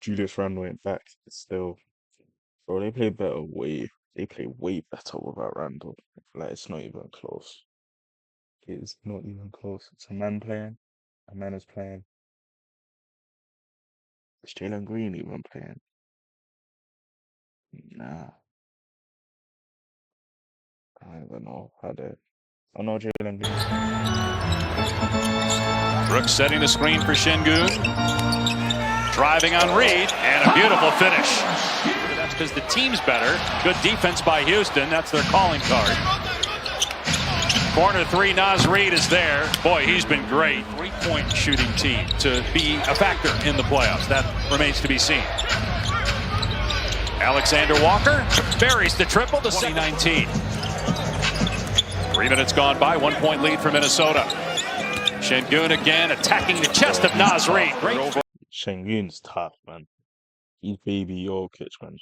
Julius Randle went back. It's still, bro, they play better way. They play way better without Randle. Like it's not even close. It's not even close. It's a man playing. A man is playing. Is Jalen Green even playing? Nah. I don't even know how they. I know Jalen Green. Brooks setting the screen for Şengün. Driving on Reed, and a beautiful finish. That's because the team's better. Good defense by Houston. That's their calling card. Corner three, Naz Reid is there. Boy, he's been great. Three-point shooting team to be a factor in the playoffs. That remains to be seen. Alexander Walker buries the triple to 2019. 3 minutes gone by, 1 point lead for Minnesota. Şengün again attacking the chest of Naz Reid. Great. Şengün's tough, man. He's baby Jokic, man.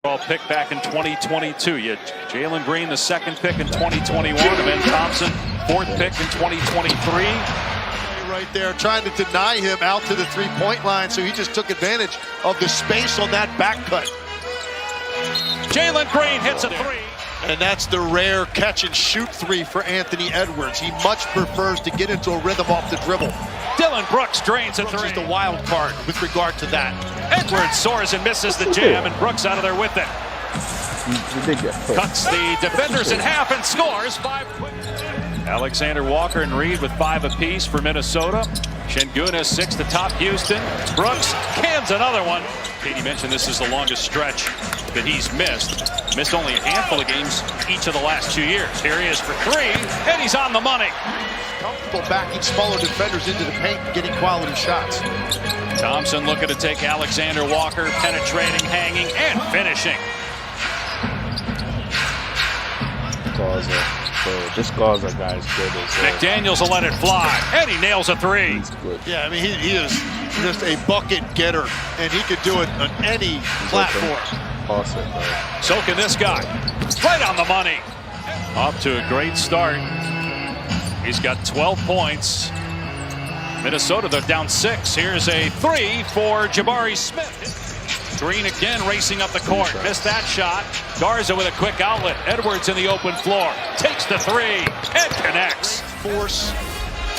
All pick back in 2022. You had Jalen Green, the second pick in 2021. And Ben Thompson, fourth pick in 2023. Right there, trying to deny him out to the three-point line, so he just took advantage of the space on that back cut. Jalen Green hits a three. And that's the rare catch-and-shoot three for Anthony Edwards. He much prefers to get into a rhythm off the dribble. Dylan Brooks drains a Brooks three. is the wild card with regard to that. Edwards soars and misses the jam, and Brooks out of there with it. Cuts the defenders in half and scores 5 quick. Alexander Walker and Reed with 5 apiece for Minnesota. Şengün has 6 to top Houston. Brooks cans another one. Katie mentioned this is the longest stretch that he's missed. Missed only a handful of games each of the last 2 years. Here he is for 3, and he's on the money. Comfortable backing smaller defenders into the paint and getting quality shots. Thompson looking to take Alexander Walker, penetrating, hanging, and finishing. Gaza. So this Gaza guy's good as well. McDaniels will let it fly, and he nails a 3. He's good. Yeah, I mean, he is just a bucket getter, and he could do it on any platform. Pass it, bro. So can this guy. Right on the money. Off to a great start. He's got 12 points. Minnesota, they're down 6. Here's a 3 for Jabari Smith. Green again racing up the court. Missed that shot. Garza with a quick outlet. Edwards in the open floor. Takes the 3 and connects. Force,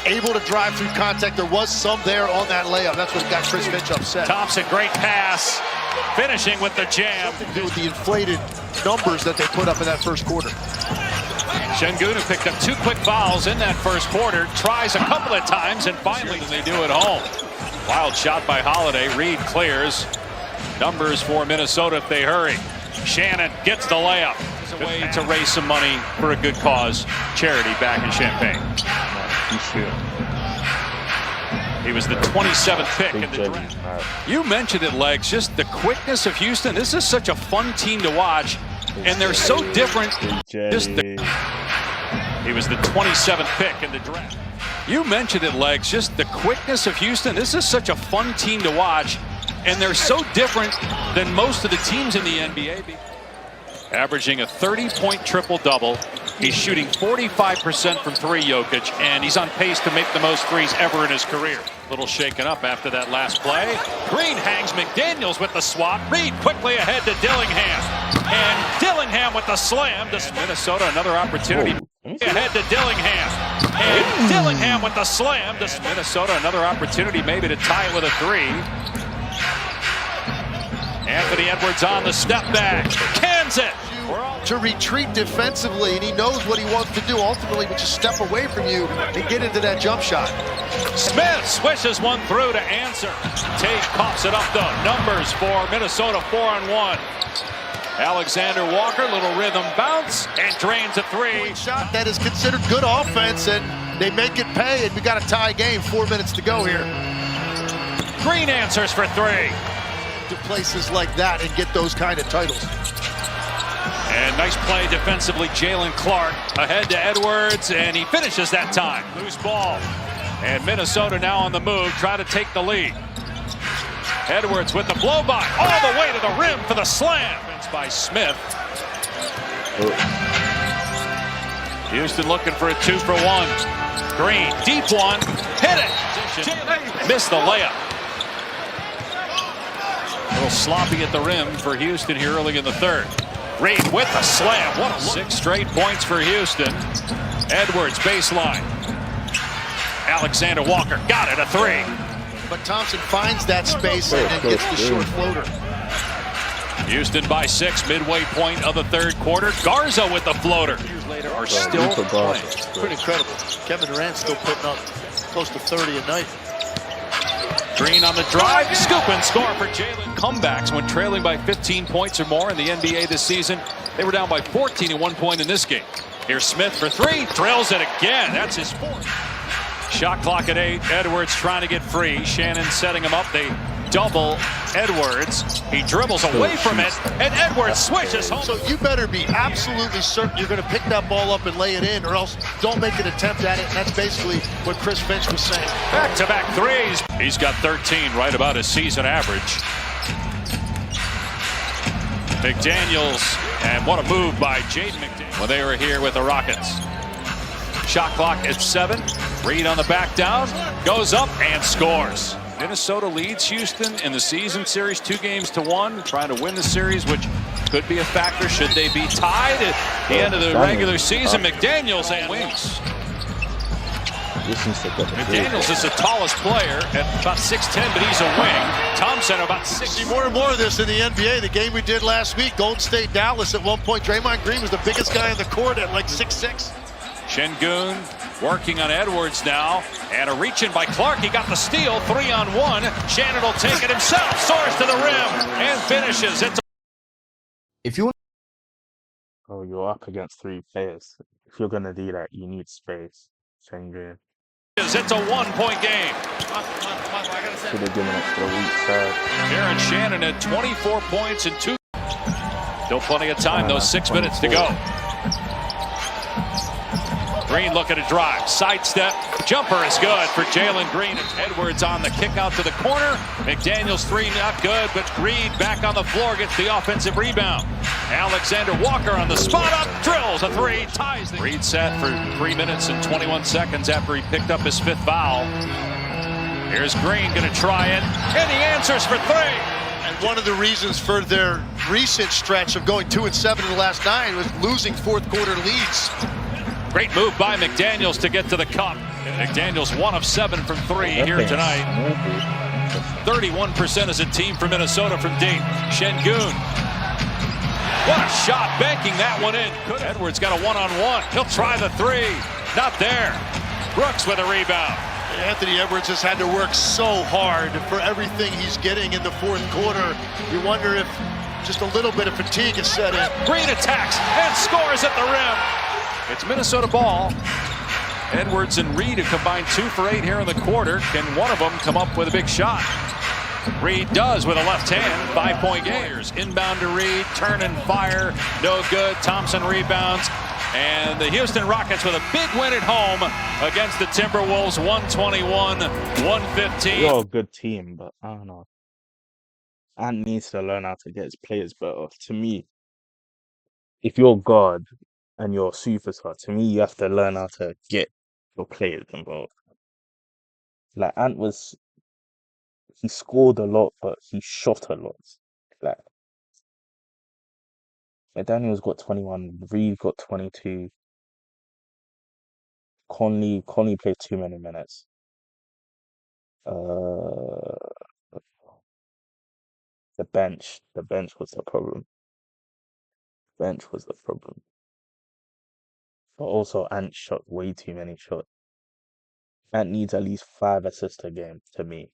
able to drive through contact. There was some there on that layup. That's what got Chris Finch upset. Thompson, great pass. Finishing with the jam. To do with the inflated numbers that they put up in that first quarter. Şengün, who picked up 2 quick fouls in that first quarter, tries a couple of times, and finally they do at home. Wild shot by Holiday. Reed clears. Numbers for Minnesota if they hurry. Shannon gets the layup. It's a way to raise some money for a good cause. Charity back in Champaign. He was the 27th pick in the draft. You mentioned it, Legs, just the quickness of Houston. This is such a fun team to watch, and they're so different. He was the 27th pick in the draft. You mentioned it, Legs, just the quickness of Houston. This is such a fun team to watch, and they're so different than most of the teams in the NBA. Averaging a 30-point triple-double. He's shooting 45% from 3, Jokic, and he's on pace to make the most threes ever in his career. A little shaken up after that last play. Green hangs McDaniels with the swat. Reed quickly ahead to Dillingham. And Dillingham with the slam. To Minnesota, another opportunity. Ahead to Dillingham. And Dillingham with the slam. To Minnesota, another opportunity maybe to tie it with a 3. Anthony Edwards on the step back. Cans it. To retreat defensively, and he knows what he wants to do ultimately, which is step away from you and get into that jump shot. Smith swishes one through to answer. Tate coughs it up though. Numbers for Minnesota, 4-on-1. Alexander Walker, little rhythm bounce, and drains a 3. Shot that is considered good offense, and they make it pay, and we got a tie game, 4 minutes to go here. Green answers for 3. To places like that and get those kind of titles. And nice play defensively, Jalen Clark ahead to Edwards, and he finishes that time. Loose ball. And Minnesota now on the move, try to take the lead. Edwards with the blow-by, all the way to the rim for the slam. It's by Smith. Houston looking for a 2-for-1. Green, deep one, hit it. Missed the layup. A little sloppy at the rim for Houston here early in the third. Reed with the slam. What a 6 straight points for Houston. Edwards baseline. Alexander Walker got it, a 3. But Thompson finds that space and then gets the short floater. Houston by 6, midway point of the third quarter. Garza with the floater. Years later are still playing. Pretty incredible. Kevin Durant still putting up close to 30 a night. Green on the drive, scoop and score for Jalen. Comebacks when trailing by 15 points or more in the NBA this season. They were down by 14 at one point in this game. Here's Smith for 3, drills it again. That's his 4th. Shot clock at 8. Edwards trying to get free. Shannon setting him up. They double Edwards. He dribbles away from it, and Edwards swishes home. So you better be absolutely certain you're going to pick that ball up and lay it in, or else don't make an attempt at it. And that's basically what Chris Finch was saying. Back-to-back threes. He's got 13, right about his season average. McDaniels, and what a move by Jaden McDaniels when they were here with the Rockets. Shot clock at 7. Reed on the back down, goes up and scores. Minnesota leads Houston in the season series 2-1, trying to win the series, which could be a factor should they be tied at the end of the regular season. McDaniels and wings. McDaniels is the tallest player at about 6'10", but he's a wing. Thompson about 6. See more and more of this in the NBA. The game we did last week, Golden State Dallas, at one point, Draymond Green was the biggest guy on the court at like 6'6". Şengün working on Edwards now, and a reach in by Clark. He got the steal, 3-on-1. Shannon will take it himself, soars to the rim, and finishes. If you Oh, you're up against 3 players. If you're gonna do that, you need space. Şengün. It's a 1-point game. Should have given it to the weak side. Aaron Shannon at 24 points and 2. Still plenty of time, those 6 minutes to go. Green looking to drive, sidestep, jumper is good for Jalen Green. Edwards on the kick out to the corner. McDaniels 3 not good, but Reed back on the floor gets the offensive rebound. Alexander Walker on the spot up, drills a 3, ties the Reed set for 3 minutes and 21 seconds after he picked up his 5th foul. Here's Green gonna try it, and he answers for 3. And one of the reasons for their recent stretch of going 2-7 in the last 9 was losing fourth quarter leads. Great move by McDaniels to get to the cup. McDaniels 1 of 7 from 3 here tonight. 31% as a team for Minnesota from deep. Şengün. What a shot, banking that one in. Edwards got a 1-on-1. He'll try the 3. Not there. Brooks with a rebound. Anthony Edwards has had to work so hard for everything he's getting in the fourth quarter. You wonder if just a little bit of fatigue is set in. Green attacks and scores at the rim. It's Minnesota ball. Edwards and Reed have combined 2 for 8 here in the quarter. Can one of them come up with a big shot? Reed does with a left hand. 5-point game. Inbound to Reed, turn and fire. No good. Thompson rebounds. And the Houston Rockets with a big win at home against the Timberwolves, 121-115. You're a good team, but I don't know. Ant needs to learn how to get his players better. To me, if you're God and you're a superstar, to me, you have to learn how to get your players involved. Like, he scored a lot, but he shot a lot. Like, McDaniels got 21, Reed got 22. Conley played too many minutes. The bench was the problem. But also, Ant shot way too many shots. Ant needs at least 5 assists a game, to me.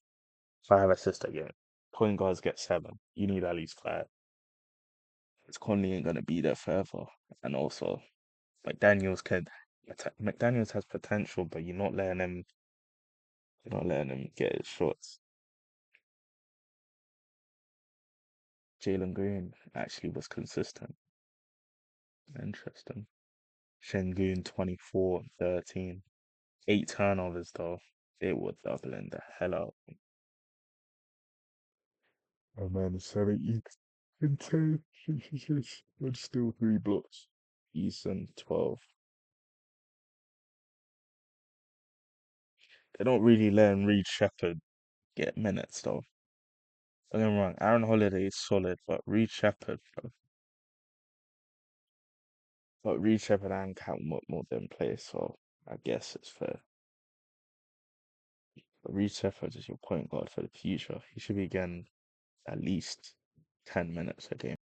5 assists a game. Point guards get 7. You need at least 5. Because Conley ain't gonna be there forever. And also, McDaniels has potential, but you're not letting him get his shots. Jalen Green actually was consistent. Interesting. Şengün 24, 13. 8 turnovers though. They were doubling the hell out. Oh man, 70 and 10. But still 3 blocks. Easton 12. They don't really let Reed Shepherd get minutes though. Don't get me wrong, Aaron Holiday is solid, but Reed Shepherd, bro. But Reed Shepherd and Cam more than play, so I guess it's fair. But Reed Shepherd is your point guard for the future. He should be getting at least 10 minutes a game.